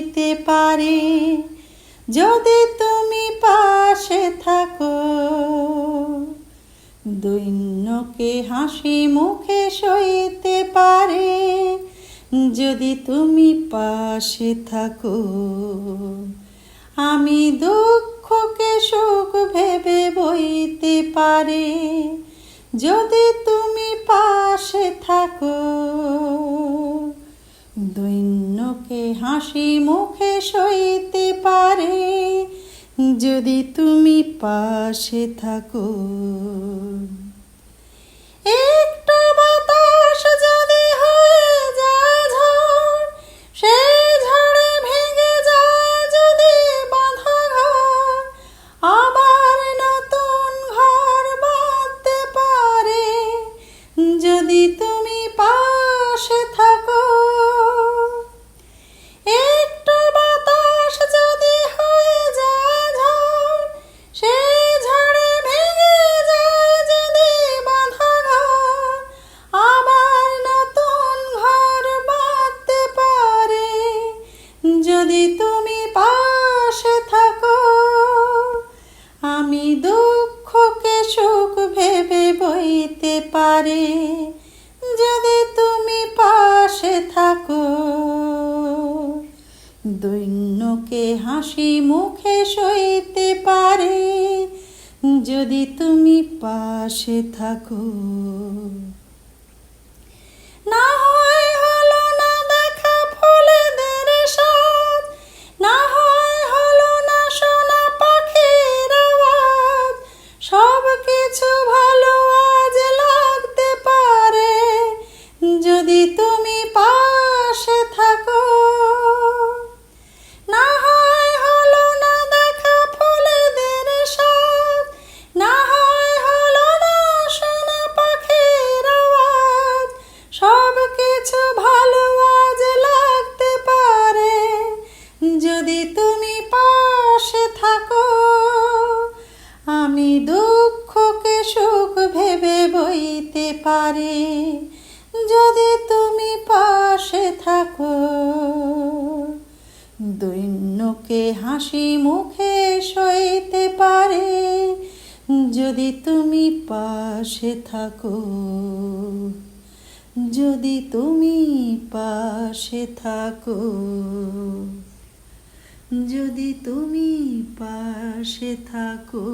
সইতে পারে যদি তুমি পাশে থাকো। দৈন্যকে হাসি মুখে সইতে পারে যদি তুমি পাশে থাকো। আমি দুঃখকে সুখ ভেবে বইতে পারে যদি তুমি পাশে থাকো। দৈন্যকে হাসি মুখে সইতে পারে যদি তুমি পাশে থাকো। একটু বাতাস যদি হয়ে যায় ঝড়, সেই ঝড়ে ভেঙে যায় যদি বাঁধা ঘর, আবার নতুন ঘর বাঁধতে পারে যদি তুমি পাশে থাকো। একটু বাতাস যদি হয়ে যায় ঝড়, সেই ঝড়ে ভেঙে যায় যদি বাঁধা ঘর, আবার নতুন ঘর বাঁধতে পারে যদি তুমি পাশে থাকো। আমি দুঃখকে সুখ ভেবে বইতে পারে যদি তুমি পাশে থাকো। দৈন্যকে হাসি মুখে সইতে পারে যদি তুমি পাশে থাকো। না হয় হলো না দেখা ফুলেদের সাজ, না হয় হলো না শোনা পাখির আওয়াজ, সব কিছু ভালো আজ লাগতে পারে যদি তুমি পাশে থাকো। না হয় হলো না দেখা ফুলেদের সাজ, না হয় হলো না শোনা পাখির আওয়াজ, সব কিছু ভালো আজ লাগতে পারে যদি তুমি পাশে থাকো। আমি দুঃখকে সুখ ভেবে বইতে পারে যদি তুমি পাশে থাকো। দৈন্যকে হাসি মুখে সইতে পারে যদি তুমি পাশে থাকো। যদি তুমি পাশে থাকো, যদি তুমি পাশে থাকো।